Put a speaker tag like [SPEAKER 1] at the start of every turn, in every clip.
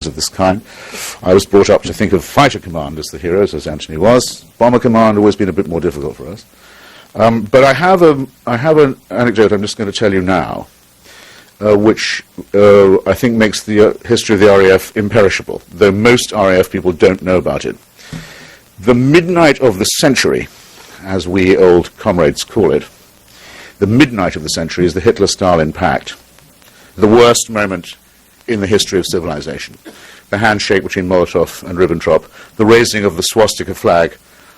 [SPEAKER 1] of this kind. I was brought up to think of fighter command as the heroes, as Anthony was. Bomber command always been a bit more difficult for us. But I have an anecdote I'm just going to tell you now, which I think makes the history of the RAF imperishable, though most RAF people don't know about it. The midnight of the century, as we old comrades call it, the midnight of the century is the Hitler-Stalin Pact, the worst moment in the history of civilization. The handshake between Molotov and Ribbentrop, the raising of the swastika flag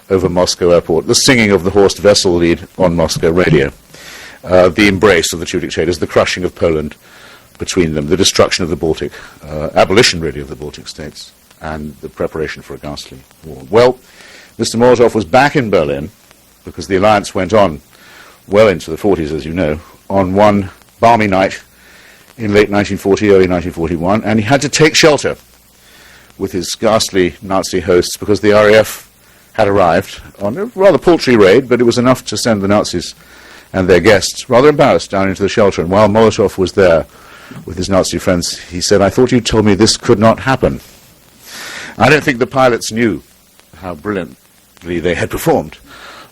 [SPEAKER 1] over Moscow airport, the singing of the Horst Wessel lied on Moscow radio, the embrace of the two dictators, the crushing of Poland between them, the destruction of the Baltic, abolition really of the Baltic states, and the preparation for a ghastly war. Well, Mr. Molotov was back in Berlin, because the alliance went on well into the 40s, as you know, on one balmy night in late 1940, early 1941, and he had to take shelter with his ghastly Nazi hosts because the RAF had arrived on a rather paltry raid, but it was enough to send the Nazis and their guests, rather embarrassed, down into the shelter. And while Molotov was there with his Nazi friends, he said, "I thought you told me this could not happen." I don't think the pilots knew how brilliantly they had performed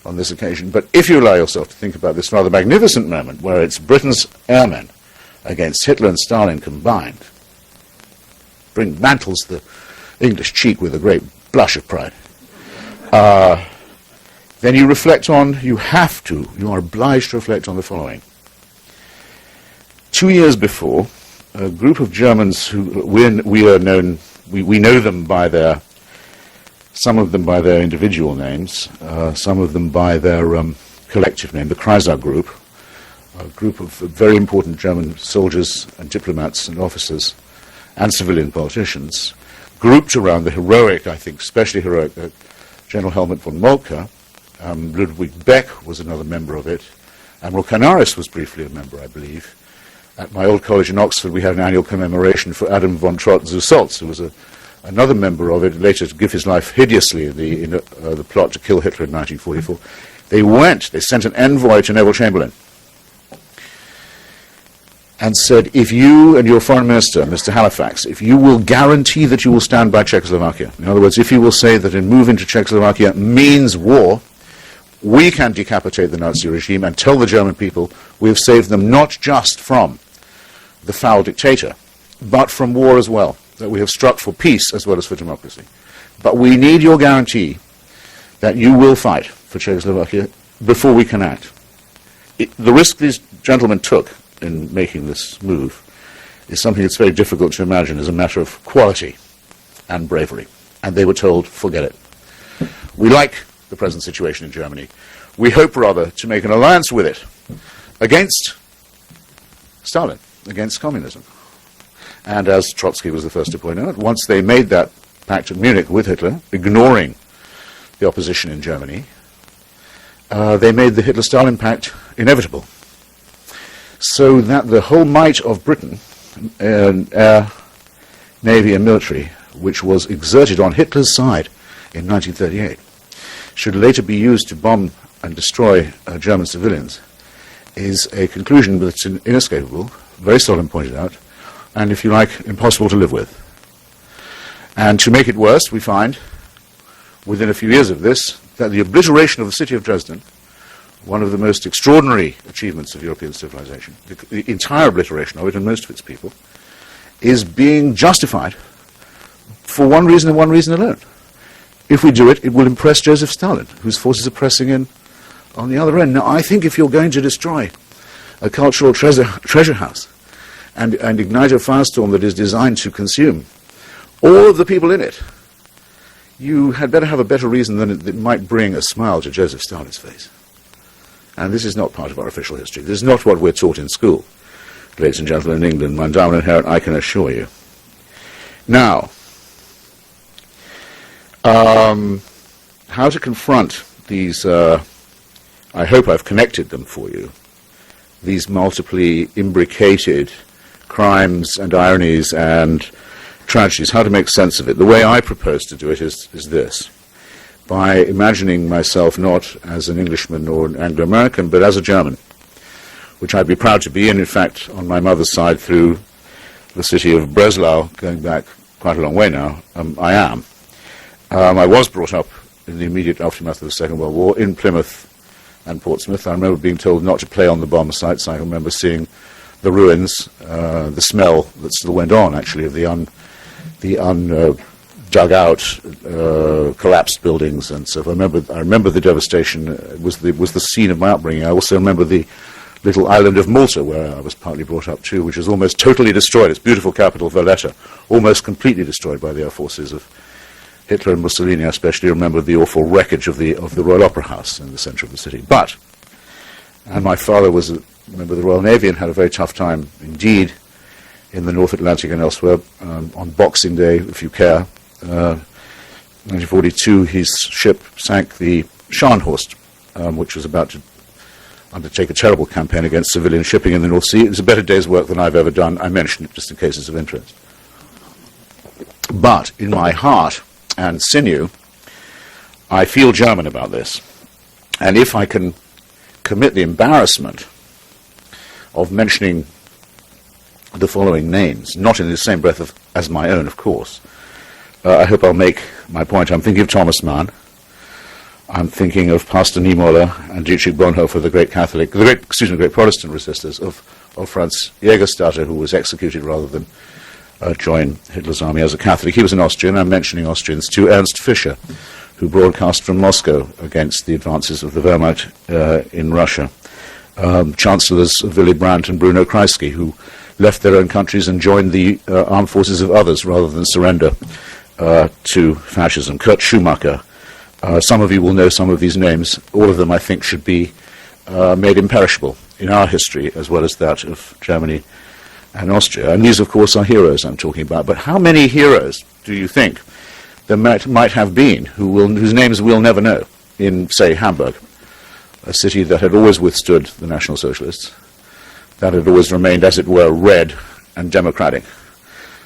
[SPEAKER 1] on this occasion, but if you allow yourself to think about this rather magnificent moment where it's Britain's airmen against Hitler and Stalin combined, mantles the English cheek with a great blush of pride, then you reflect on, you are obliged to reflect on the following. 2 years before, a group of Germans who we know them by their, some of them by their individual names, some of them by their collective name, the Kreisau Group, a group of very important German soldiers and diplomats and officers and civilian politicians, grouped around the heroic, I think, especially heroic, General Helmut von Moltke. Ludwig Beck was another member of it. Admiral Canaris was briefly a member, I believe. At my old college in Oxford, we had an annual commemoration for Adam von Trott-Zussolz, who was another member of it, later to give his life hideously in the plot to kill Hitler in 1944. They sent an envoy to Neville Chamberlain and said, if you and your foreign minister, Mr. Halifax, if you will guarantee that you will stand by Czechoslovakia, in other words, if you will say that a move into Czechoslovakia means war, we can decapitate the Nazi regime and tell the German people we have saved them not just from the foul dictator, but from war as well, that we have struck for peace as well as for democracy. But we need your guarantee that you will fight for Czechoslovakia before we can act. The risk these gentlemen took in making this move is something that's very difficult to imagine as a matter of quality and bravery. And they were told, forget it. We like the present situation in Germany. We hope rather to make an alliance with it against Stalin, against communism. And as Trotsky was the first to point out, once they made that pact at Munich with Hitler, ignoring the opposition in Germany, they made the Hitler-Stalin Pact inevitable. So that the whole might of Britain, air, navy and military, which was exerted on Hitler's side in 1938, should later be used to bomb and destroy German civilians, is a conclusion that's inescapable, very seldom pointed out, and, if you like, impossible to live with. And to make it worse, we find, within a few years of this, that the obliteration of the city of Dresden, one of the most extraordinary achievements of European civilization, the entire obliteration of it and most of its people, is being justified for one reason and one reason alone. If we do it, it will impress Joseph Stalin, whose forces are pressing in on the other end. Now, I think if you're going to destroy a cultural treasure house and ignite a firestorm that is designed to consume all of the people in it, you had better have a better reason than it might bring a smile to Joseph Stalin's face. And this is not part of our official history. This is not what we're taught in school, ladies and gentlemen, in England, meine Damen und Herren, I can assure you. Now, how to confront these, I hope I've connected them for you, these multiply imbricated crimes and ironies and tragedies, how to make sense of it. The way I propose to do it is this. By imagining myself not as an Englishman or an Anglo-American, but as a German, which I'd be proud to be, and in fact, on my mother's side, through the city of Breslau, going back quite a long way now, I am. I was brought up in the immediate aftermath of the Second World War in Plymouth and Portsmouth. I remember being told not to play on the bomb sites. I remember seeing the ruins, the smell that still went on, actually, of the dug out, collapsed buildings and so forth. I remember the devastation. Was the scene of my upbringing. I also remember the little island of Malta, where I was partly brought up too, which was almost totally destroyed. Its beautiful capital, Valletta, almost completely destroyed by the air forces of Hitler and Mussolini. I especially remember the awful wreckage of the Royal Opera House in the centre of the city. And my father was a member of the Royal Navy and had a very tough time indeed in the North Atlantic and elsewhere. On Boxing Day, if you care, 1942, his ship sank the Scharnhorst, which was about to undertake a terrible campaign against civilian shipping in the North Sea. It was a better day's work than I've ever done. I mention it just in cases of interest. But in my heart and sinew, I feel German about this. And if I can commit the embarrassment of mentioning the following names, not in the same breath as my own, of course, I hope I'll make my point. I'm thinking of Thomas Mann. I'm thinking of Pastor Niemöller and Dietrich Bonhoeffer, the great great Protestant resistors of Franz Jägerstatter, who was executed rather than join Hitler's army as a Catholic. He was an Austrian. I'm mentioning Austrians too. Ernst Fischer, who broadcast from Moscow against the advances of the Wehrmacht in Russia. Chancellors Willy Brandt and Bruno Kreisky, who left their own countries and joined the armed forces of others rather than surrender to fascism. Kurt Schumacher. Some of you will know some of these names. All of them, I think, should be made imperishable in our history as well as that of Germany and Austria. And these, of course, are heroes I'm talking about. But how many heroes do you think there might have been whose names we'll never know in, say, Hamburg, a city that had always withstood the National Socialists, that had always remained, as it were, red and democratic?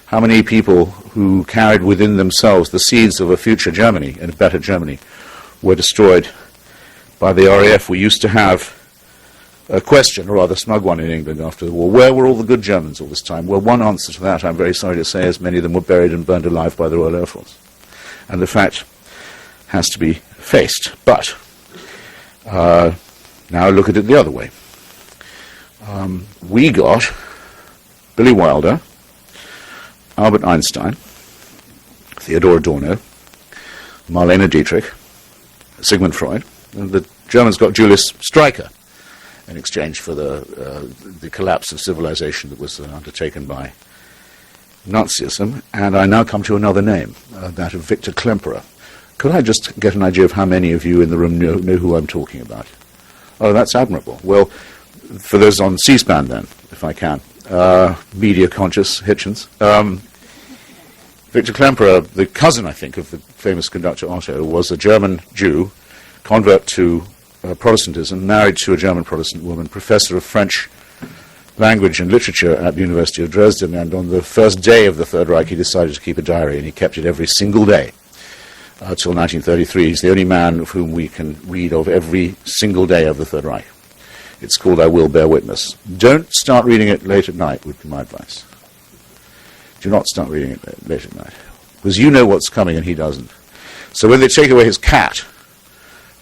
[SPEAKER 1] How many people who carried within themselves the seeds of a future Germany, and a better Germany, were destroyed by the RAF? We used to have a question, a rather smug one in England after the war. Where were all the good Germans all this time? Well, one answer to that, I'm very sorry to say, is many of them were buried and burned alive by the Royal Air Force. And the fact has to be faced. But now look at it the other way. We got Billy Wilder, Albert Einstein, Theodor Adorno, Marlene Dietrich, Sigmund Freud, and the Germans got Julius Streicher in exchange for the collapse of civilization that was undertaken by Nazism. And I now come to another name, that of Victor Klemperer. Could I just get an idea of how many of you in the room know who I'm talking about? Oh, that's admirable. Well, for those on C-SPAN then, if I can. Media conscious Hitchens. Victor Klemperer, the cousin, I think, of the famous conductor Otto, was a German Jew, convert to Protestantism, married to a German Protestant woman, professor of French language and literature at the University of Dresden, and on the first day of the Third Reich he decided to keep a diary, and he kept it every single day till 1933. He's the only man of whom we can read of every single day of the Third Reich. It's called I Will Bear Witness. Don't start reading it late at night, would be my advice. Do not start reading it late at night, because you know what's coming and he doesn't. So when they take away his cat,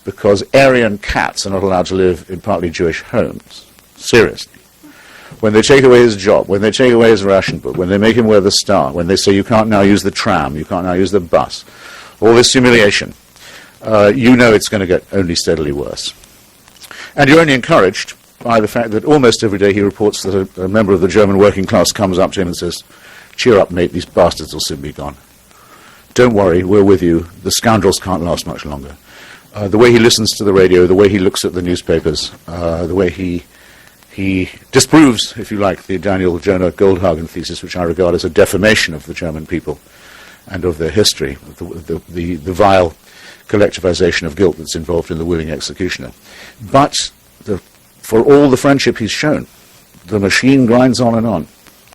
[SPEAKER 1] because Aryan cats are not allowed to live in partly Jewish homes, seriously, when they take away his job, when they take away his ration book, when they make him wear the star, when they say you can't now use the tram, you can't now use the bus, all this humiliation, you know it's going to get only steadily worse. And you're only encouraged by the fact that almost every day he reports that a member of the German working class comes up to him and says, "Cheer up, mate, these bastards will soon be gone. Don't worry, we're with you. The scoundrels can't last much longer." The way he listens to the radio, the way he looks at the newspapers, the way he disproves, if you like, the Daniel Jonah Goldhagen thesis, which I regard as a defamation of the German people and of their history, the vile collectivization of guilt that's involved in the willing executioner. But for all the friendship he's shown, the machine grinds on and on.